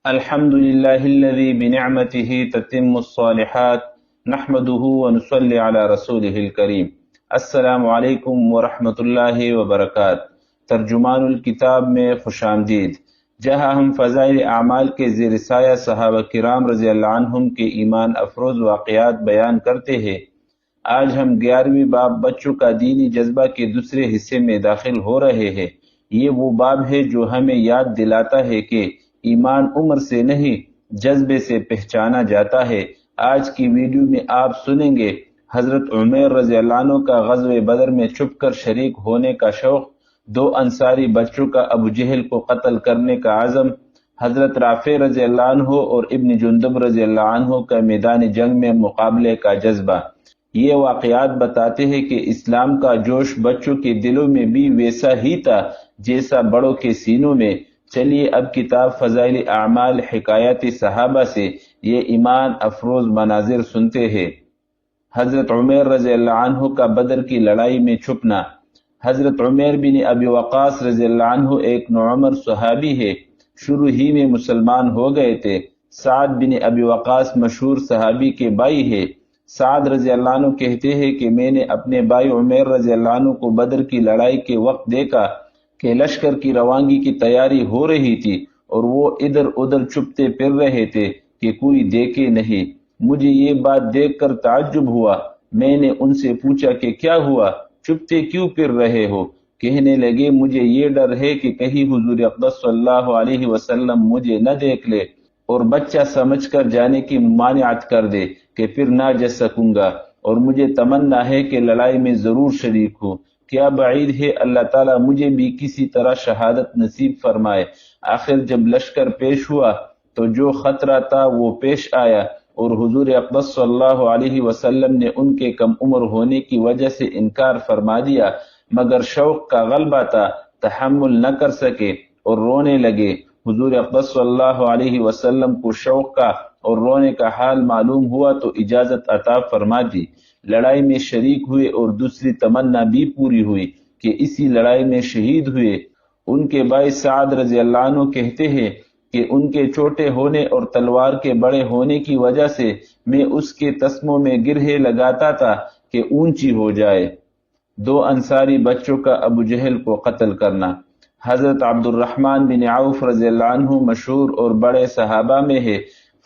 الحمد لله الذي بنعمته تتم الصالحات نحمده ونصلي على رسوله الكريم۔ السلام علیکم ورحمۃ اللہ وبرکاتہ۔ ترجمان الکتاب میں خوش آمدید، جہاں ہم فضائل اعمال کے زیر سایہ صحابہ کرام رضی اللہ عنہم کے ایمان افروز واقعات بیان کرتے ہیں۔ آج ہم 11ویں باب بچوں کا دینی جذبہ کے دوسرے حصے میں داخل ہو رہے ہیں۔ یہ وہ باب ہے جو ہمیں یاد دلاتا ہے کہ ایمان عمر سے نہیں جذبے سے پہچانا جاتا ہے۔ آج کی ویڈیو میں آپ سنیں گے حضرت عمیر رضی اللہ عنہ کا غزوہ بدر میں چھپ کر شریک ہونے کا شوق، 2 انصاری بچوں کا ابو جہل کو قتل کرنے کا عزم، حضرت رافع رضی اللہ عنہ اور ابن جندب رضی اللہ عنہ کا میدان جنگ میں مقابلے کا جذبہ۔ یہ واقعات بتاتے ہیں کہ اسلام کا جوش بچوں کے دلوں میں بھی ویسا ہی تھا جیسا بڑوں کے سینوں میں۔ چلیے اب کتاب فضائل اعمال حکایات صحابہ سے یہ ایمان افروز مناظر سنتے ہیں۔ حضرت عمیر رضی اللہ عنہ کا بدر کی لڑائی میں چھپنا۔ حضرت عمیر بن ابی وقاص رضی اللہ عنہ ایک نوعمر صحابی ہے، شروع ہی میں مسلمان ہو گئے تھے۔ سعد بن ابی وقاص مشہور صحابی کے بھائی ہے۔ سعد رضی اللہ عنہ کہتے ہیں کہ میں نے اپنے بھائی عمیر رضی اللہ عنہ کو بدر کی لڑائی کے وقت دیکھا کہ لشکر کی روانگی کی تیاری ہو رہی تھی اور وہ ادھر ادھر چھپتے پھر رہے تھے کہ کوئی دیکھے نہیں۔ مجھے یہ بات دیکھ کر تعجب ہوا۔ میں نے ان سے پوچھا کہ کیا ہوا، چھپتے کیوں پھر رہے ہو؟ کہنے لگے مجھے یہ ڈر ہے کہ کہیں حضور اقدس صلی اللہ علیہ وسلم مجھے نہ دیکھ لے اور بچہ سمجھ کر جانے کی ممانعت کر دے کہ پھر نہ جا سکوں گا، اور مجھے تمنا ہے کہ لڑائی میں ضرور شریک ہوں۔ کیا بعید ہے اللہ تعالیٰ مجھے بھی کسی طرح شہادت نصیب فرمائے۔ آخر جب لشکر پیش ہوا تو جو خطرہ تھا وہ پیش آیا، اور حضور اقدس صلی اللہ علیہ وسلم نے ان کے کم عمر ہونے کی وجہ سے انکار فرما دیا، مگر شوق کا غلبہ تھا، تحمل نہ کر سکے اور رونے لگے۔ حضور اقدس صلی اللہ علیہ وسلم کو شوق کا اور رونے کا حال معلوم ہوا تو اجازت عطا فرما دی۔ لڑائی میں شریک ہوئے اور دوسری تمنا بھی پوری ہوئی کہ اسی لڑائی میں شہید ہوئے۔ ان کے بھائی سعد رضی اللہ عنہ کہتے ہیں کہ ان کے چھوٹے ہونے اور تلوار کے بڑے ہونے کی وجہ سے میں اس کے تسموں میں گرہے لگاتا تھا کہ اونچی ہو جائے۔ 2 انصاری بچوں کا ابو جہل کو قتل کرنا۔ حضرت عبد الرحمن بن عوف رضی اللہ عنہ مشہور اور بڑے صحابہ میں ہے،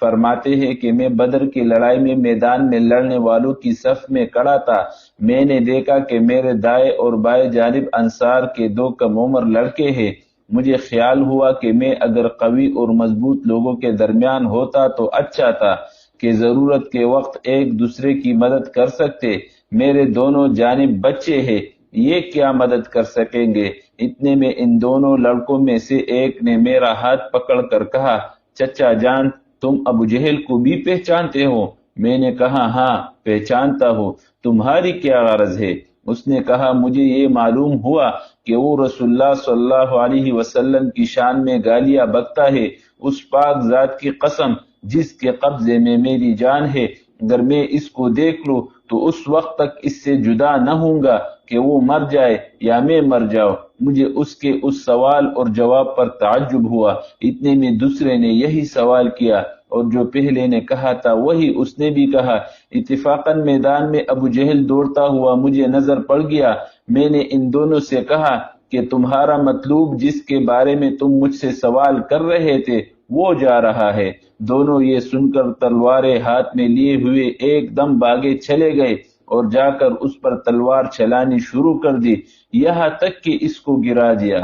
فرماتے ہیں کہ میں بدر کی لڑائی میں میدان میں لڑنے والوں کی صف میں کھڑا تھا۔ میں نے دیکھا کہ میرے دائیں اور بائیں جانب انصار کے 2 کم عمر لڑکے ہیں۔ مجھے خیال ہوا کہ میں اگر قوی اور مضبوط لوگوں کے درمیان ہوتا تو اچھا تھا کہ ضرورت کے وقت ایک دوسرے کی مدد کر سکتے۔ میرے دونوں جانب بچے ہیں، یہ کیا مدد کر سکیں گے؟ اتنے میں ان دونوں لڑکوں میں سے ایک نے میرا ہاتھ پکڑ کر کہا، چچا جان تم ابو جہل کو بھی پہچانتے ہو؟ میں نے کہا ہاں پہچانتا ہوں، تمہاری کیا غرض ہے؟ اس نے کہا مجھے یہ معلوم ہوا کہ وہ رسول اللہ صلی اللہ علیہ وسلم کی شان میں گالیاں بکتا ہے۔ اس پاک ذات کی قسم جس کے قبضے میں میری جان ہے، اگر میں اس کو دیکھ لوں تو اس وقت تک اس سے جدا نہ ہوں گا کہ وہ مر جائے یا میں مر جاؤں۔ مجھے اس کے اس سوال اور جواب پر تعجب ہوا۔ اتنے میں دوسرے نے یہی سوال کیا، اور جو پہلے نے کہا تھا وہی اس نے بھی کہا۔ اتفاقاً میدان میں ابو جہل دوڑتا ہوا مجھے نظر پڑ گیا۔ میں نے ان دونوں سے کہا کہ تمہارا مطلوب جس کے بارے میں تم مجھ سے سوال کر رہے تھے وہ جا رہا ہے۔ دونوں یہ سن کر تلواریں ہاتھ میں لیے ہوئے ایک دم بھاگے چلے گئے اور جا کر اس پر تلوار چلانی شروع کر دی، یہاں تک کہ اس کو گرا دیا۔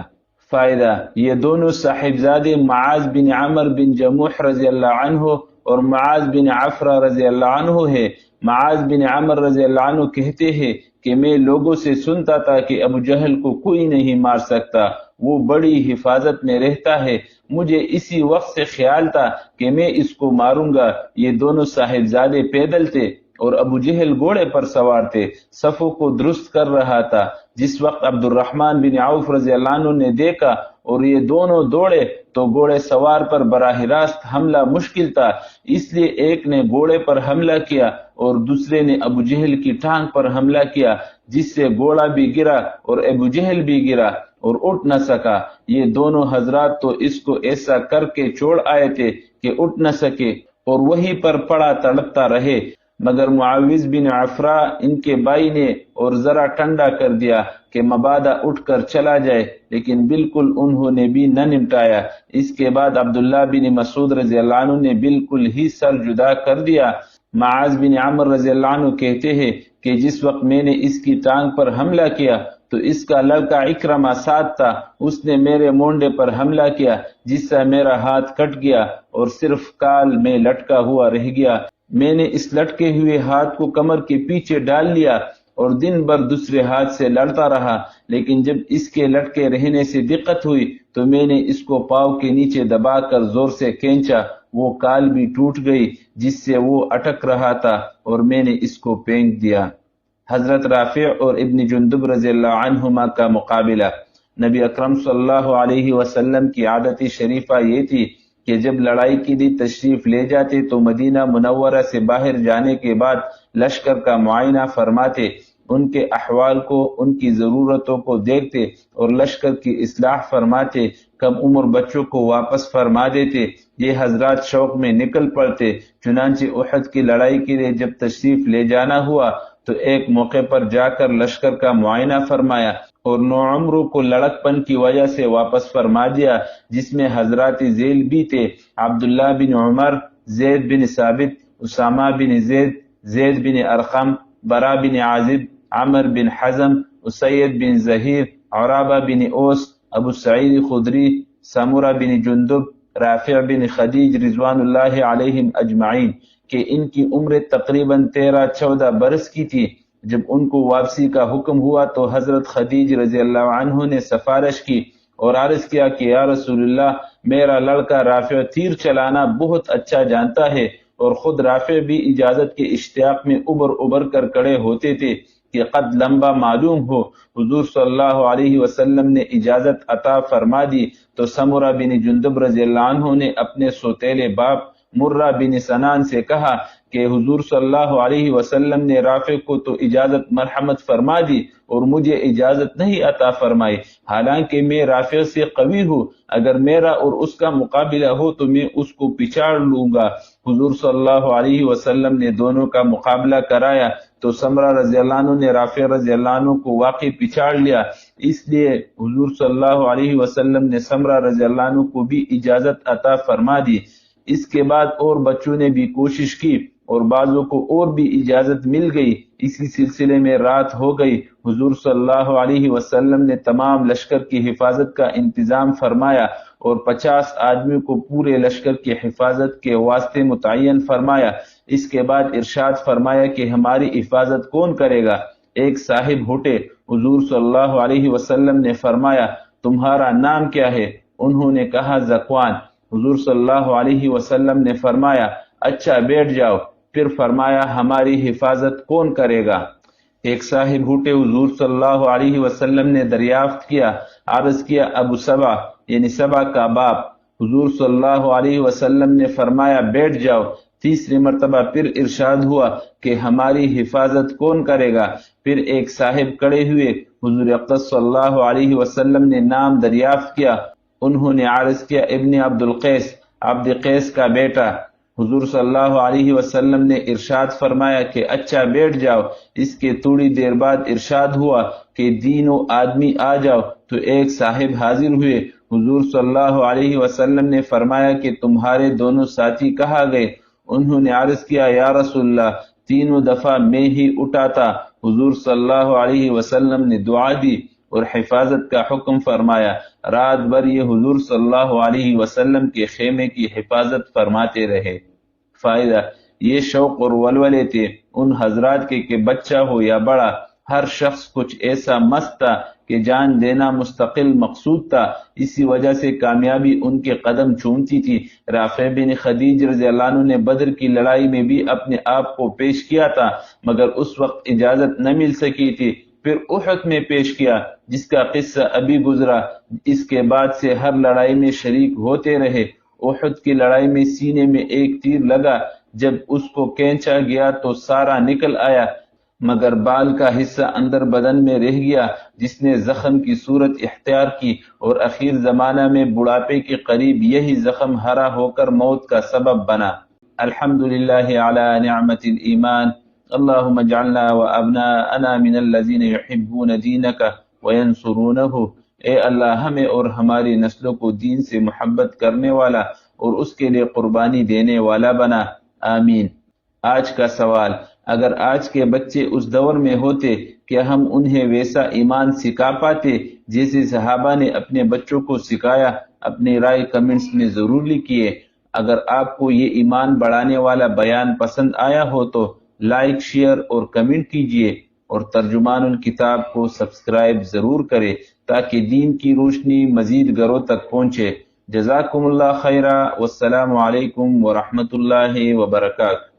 فائدہ، یہ دونوں صاحبزادے معاذ بن عمر بن جموح رضی اللہ عنہ اور معاذ بن عفرہ رضی اللہ عنہ ہے۔ معاذ بن عمر رضی اللہ عنہ کہتے ہیں کہ میں لوگوں سے سنتا تھا کہ ابو جہل کو کوئی نہیں مار سکتا، وہ بڑی حفاظت میں رہتا ہے۔ مجھے اسی وقت سے خیال تھا کہ میں اس کو ماروں گا۔ یہ دونوں صاحبزادے پیدل تھے اور ابو جہل گھوڑے پر سوار تھے، صفوں کو درست کر رہا تھا۔ جس وقت عبد الرحمن بن عوف رضی اللہ عنہ نے دیکھا اور یہ دونوں دوڑے تو گھوڑے سوار پر براہ راست حملہ مشکل تھا، اس لیے ایک نے گھوڑے پر حملہ کیا اور دوسرے نے ابو جہل کی ٹانگ پر حملہ کیا، جس سے گھوڑا بھی گرا اور ابو جہل بھی گرا۔ اور اٹھ نہ سکا۔ یہ دونوں حضرات تو اس کو ایسا کر کے چھوڑ آئے تھے کہ اٹھ نہ سکے اور وہیں پر پڑا تڑپتا رہے، مگر معاوض بن عفرا ان کے بھائی نے اور ذرا ٹھنڈا کر دیا کہ مبادا اٹھ کر چلا جائے، لیکن بالکل انہوں نے بھی نہ نمٹایا۔ اس کے بعد عبداللہ بن مسعود رضی اللہ عنہ نے بالکل ہی سر جدا کر دیا۔ معاذ بن عمر رضی اللہ عنہ کہتے ہیں کہ جس وقت میں نے اس کی ٹانگ پر حملہ کیا تو اس کا لڑکا اکرمہ ساتھ تھا، اس نے میرے مونڈے پر حملہ کیا جس سے میرا ہاتھ کٹ گیا اور صرف کال میں لٹکا ہوا رہ گیا۔ میں نے اس لٹکے ہوئے ہاتھ کو کمر کے پیچھے ڈال لیا اور دن بھر دوسرے ہاتھ سے لڑتا رہا، لیکن جب اس کے لٹکے رہنے سے دقت ہوئی تو میں نے اس کو پاؤں کے نیچے دبا کر زور سے کھینچا، وہ کال بھی ٹوٹ گئی جس سے وہ اٹک رہا تھا اور میں نے اس کو پھینک دیا۔ حضرت رافع اور ابن جندب رضی اللہ عنہما کا مقابلہ۔ نبی اکرم صلی اللہ علیہ وسلم کی عادت شریفہ یہ تھی کہ جب لڑائی کے لیے تشریف لے جاتے تو مدینہ منورہ سے باہر جانے کے بعد لشکر کا معائنہ فرماتے، ان کے احوال کو، ان کی ضرورتوں کو دیکھتے اور لشکر کی اصلاح فرماتے، کم عمر بچوں کو واپس فرما دیتے۔ یہ حضرات شوق میں نکل پڑتے۔ چنانچہ احد کی لڑائی کے لیے جب تشریف لے جانا ہوا تو ایک موقع پر جا کر لشکر کا معائنہ فرمایا اور نوعمروں کو لڑک پن کی وجہ سے واپس فرما دیا، جس میں حضرات ذیل بھی تھے، عبداللہ بن عمر، زید بن ثابت، اسامہ بن زید، زید بن ارقم، برا بن عازب، عمر بن حزم، اسید بن زہیر، عرابہ بن اوس، ابو سعید خدری، سمرہ بن جندب، رافع بن خدیج رضوان اللہ علیہم اجمعین، کہ ان کی عمر تقریباً 13-14 برس کی تھی۔ جب ان کو واپسی کا حکم ہوا تو حضرت خدیج رضی اللہ عنہ نے سفارش کی اور عرض کیا کہ یا رسول اللہ، میرا لڑکا رافع تیر چلانا بہت اچھا جانتا ہے، اور خود رافع بھی اجازت کے اشتیاق میں ابر کر کھڑے ہوتے تھے کہ قد لمبا معلوم ہو۔ حضور صلی اللہ علیہ وسلم نے اجازت عطا فرما دی تو سمرہ بن جندب رضی اللہ عنہ نے اپنے سوتیلے باپ مرہ بن سنان سے کہا کہ حضور صلی اللہ علیہ وسلم نے رافع کو تو اجازت مرحمت فرما دی اور مجھے اجازت نہیں عطا فرمائی، حالانکہ میں رافع سے قوی ہوں، اگر میرا اور اس کا مقابلہ ہو تو میں اس کو پچاڑ لوں گا۔ حضور صلی اللہ علیہ وسلم نے دونوں کا مقابلہ کرایا تو سمرہ رضی اللہ عنہ نے رافع رضی اللہ عنہ کو واقعی پچاڑ لیا، اس لیے حضور صلی اللہ علیہ وسلم نے سمرہ رضی اللہ عنہ کو بھی اجازت عطا فرما دی۔ اس کے بعد اور بچوں نے بھی کوشش کی اور بعضوں کو اور بھی اجازت مل گئی۔ اسی سلسلے میں رات ہو گئی، حضور صلی اللہ علیہ وسلم نے تمام لشکر کی حفاظت کا انتظام فرمایا اور 50 آدمیوں کو پورے لشکر کی حفاظت کے واسطے متعین فرمایا۔ اس کے بعد ارشاد فرمایا کہ ہماری حفاظت کون کرے گا؟ ایک صاحب اٹھے، حضور صلی اللہ علیہ وسلم نے فرمایا تمہارا نام کیا ہے؟ انہوں نے کہا ذکوان۔ حضور صلی اللہ علیہ وسلم نے فرمایا اچھا بیٹھ جاؤ، پھر فرمایا ہماری حفاظت کون کرے گا؟ ایک صاحب اٹھے، حضور صلی اللہ علیہ وسلم نے دریافت کیا، عرض کیا ابو سبا یعنی سبا کا باپ۔ حضور صلی اللہ علیہ وسلم نے فرمایا بیٹھ جاؤ۔ تیسری مرتبہ پھر ارشاد ہوا کہ ہماری حفاظت کون کرے گا؟ پھر ایک صاحب کھڑے ہوئے، حضور اقدس صلی اللہ علیہ وسلم نے نام دریافت کیا، انہوں نے عرض کیا ابن عبد القیس، عبد قیس کا بیٹا۔ حضور صلی اللہ علیہ وسلم نے ارشاد فرمایا کہ اچھا بیٹھ جاؤ۔ اس کے تھوڑی دیر بعد ارشاد ہوا کہ تینوں آدمی آ جاؤ، تو ایک صاحب حاضر ہوئے۔ حضور صلی اللہ علیہ وسلم نے فرمایا کہ تمہارے دونوں ساتھی کہاں گئے؟ انہوں نے عرض کیا یا رسول اللہ، تینوں دفعہ میں ہی اٹھا تھا۔ حضور صلی اللہ علیہ وسلم نے دعا دی اور حفاظت کا حکم فرمایا۔ رات بھر یہ حضور صلی اللہ علیہ وسلم کے خیمے کی حفاظت فرماتے رہے۔ فائدہ: یہ شوق اور ولولے تھے ان حضرات کے کہ بچہ ہو یا بڑا، ہر شخص کچھ ایسا مست تھا کہ جان دینا مستقل مقصود تھا، اسی وجہ سے کامیابی ان کے قدم چومتی تھی۔ رافع بن خدیج رضی اللہ عنہ نے بدر کی لڑائی میں بھی اپنے آپ کو پیش کیا تھا، مگر اس وقت اجازت نہ مل سکی تھی۔ پھر احد میں پیش کیا، جس کا قصہ ابھی گزرا۔ اس کے بعد سے ہر لڑائی میں شریک ہوتے رہے۔ احد کی لڑائی میں سینے میں ایک تیر لگا، جب اس کو کھینچا گیا تو سارا نکل آیا۔ مگر بال کا حصہ اندر بدن میں رہ گیا جس نے زخم کی صورت اختیار کی، اور اخیر زمانہ میں بڑھاپے کے قریب یہی زخم ہرا ہو کر موت کا سبب بنا۔ الحمدللہ علی نعمت الایمان، اللہم اجعلنا وابناءنا من الذین یحبون دینک وینصرونہ۔ اے اللہ ہمیں اور ہماری نسلوں کو دین سے محبت کرنے والا اور اس کے لیے قربانی دینے والا بنا، آمین۔ آج کا سوال: اگر آج کے بچے اس دور میں ہوتے کیا ہم انہیں ویسا ایمان سکھا پاتے جیسے صحابہ نے اپنے بچوں کو سکھایا؟ اپنی رائے کمنٹس میں ضرور لکھیے۔ اگر آپ کو یہ ایمان بڑھانے والا بیان پسند آیا ہو تو لائک، شیئر اور کمنٹ کیجیے، اور ترجمان الکتاب کو سبسکرائب ضرور کریں تاکہ دین کی روشنی مزید گھروں تک پہنچے۔ جزاکم اللہ خیرہ، والسلام علیکم ورحمۃ اللہ وبرکاتہ۔